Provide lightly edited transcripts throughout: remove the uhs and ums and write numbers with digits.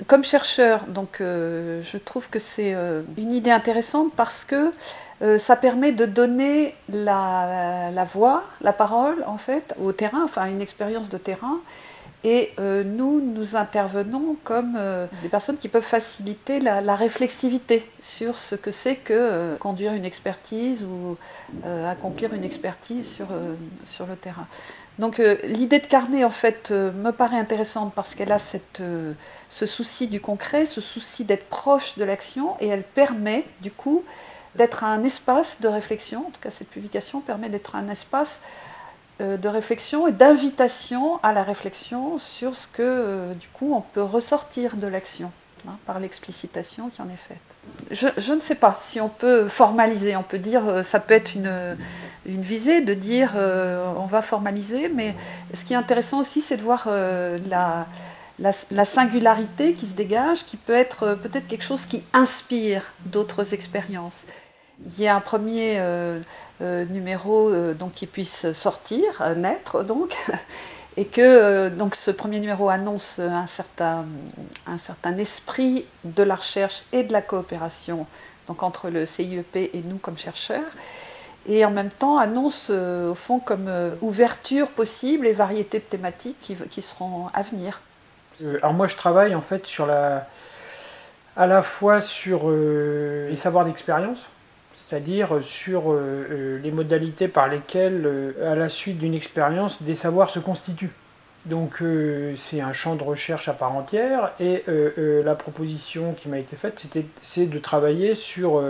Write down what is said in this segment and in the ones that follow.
Comme chercheur, donc, je trouve que c'est une idée intéressante parce que ça permet de donner la voix, la parole en fait, au terrain, enfin une expérience de terrain. Et nous intervenons comme des personnes qui peuvent faciliter la réflexivité sur ce que c'est que conduire une expertise ou accomplir une expertise sur le terrain. Donc l'idée de carnet en fait me paraît intéressante parce qu'elle a ce souci du concret, ce souci d'être proche de l'action et elle permet du coup d'être un espace de réflexion. En tout cas cette publication permet d'être un espace de réflexion et d'invitation à la réflexion sur ce que du coup on peut ressortir de l'action par l'explicitation qui en est faite. Je ne sais pas si on peut formaliser, on peut dire, ça peut être une visée de dire on va formaliser, mais ce qui est intéressant aussi c'est de voir la singularité qui se dégage, qui peut être peut-être quelque chose qui inspire d'autres expériences. Il y a un premier numéro donc, qui puisse sortir, naître donc, et que donc, ce premier numéro annonce un certain esprit de la recherche et de la coopération donc, entre le CIEP et nous comme chercheurs, et en même temps annonce au fond comme ouverture possible et variété de thématiques qui seront à venir. Alors moi je travaille en fait à la fois sur les savoirs d'expérience, c'est-à-dire sur les modalités par lesquelles, à la suite d'une expérience, des savoirs se constituent. Donc c'est un champ de recherche à part entière, et la proposition qui m'a été faite, c'est de travailler sur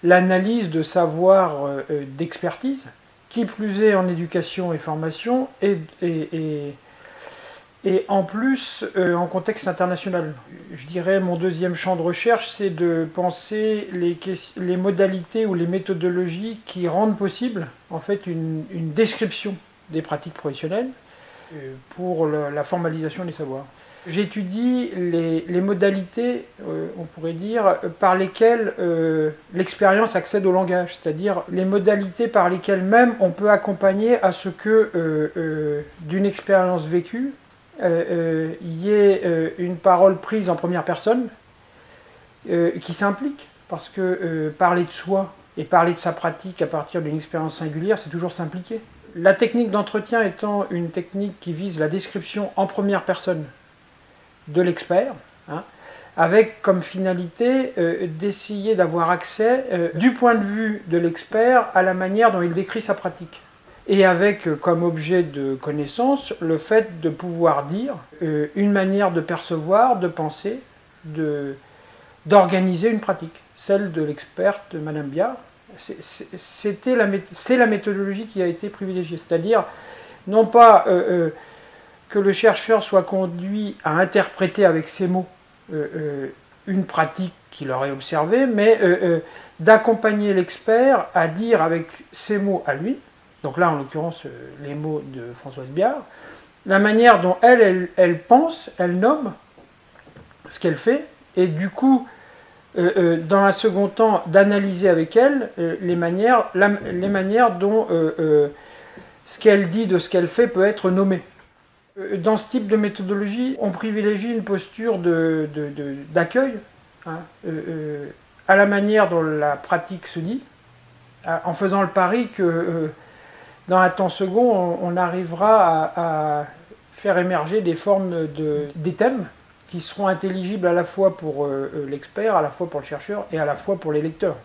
l'analyse de savoirs d'expertise, qui plus est en éducation et formation, et en plus en contexte international. Je dirais mon deuxième champ de recherche, c'est de penser les modalités ou les méthodologies qui rendent possible en fait une description des pratiques professionnelles pour la formalisation des savoirs. J'étudie les modalités, on pourrait dire, par lesquelles l'expérience accède au langage, c'est-à-dire les modalités par lesquelles même on peut accompagner à ce que d'une expérience vécue, y ait une parole prise en première personne qui s'implique, parce que parler de soi et parler de sa pratique à partir d'une expérience singulière, c'est toujours s'impliquer. La technique d'entretien étant une technique qui vise la description en première personne de l'expert, hein, avec comme finalité d'essayer d'avoir accès du point de vue de l'expert à la manière dont il décrit sa pratique. Et avec comme objet de connaissance le fait de pouvoir dire une manière de percevoir, de penser, d'organiser une pratique. Celle de l'experte Madame Biard, c'est la méthodologie qui a été privilégiée. C'est-à-dire, non pas que le chercheur soit conduit à interpréter avec ses mots une pratique qu'il aurait observée, mais d'accompagner l'expert à dire avec ses mots à lui, donc là en l'occurrence les mots de Françoise Biard, la manière dont elle pense, elle nomme ce qu'elle fait, et du coup, dans un second temps, d'analyser avec elle les manières dont ce qu'elle dit de ce qu'elle fait peut être nommé. Dans ce type de méthodologie, on privilégie une posture d'accueil, hein, à la manière dont la pratique se dit, en faisant le pari que dans un temps second, on arrivera à faire émerger des formes des thèmes qui seront intelligibles à la fois pour l'expert, à la fois pour le chercheur et à la fois pour les lecteurs.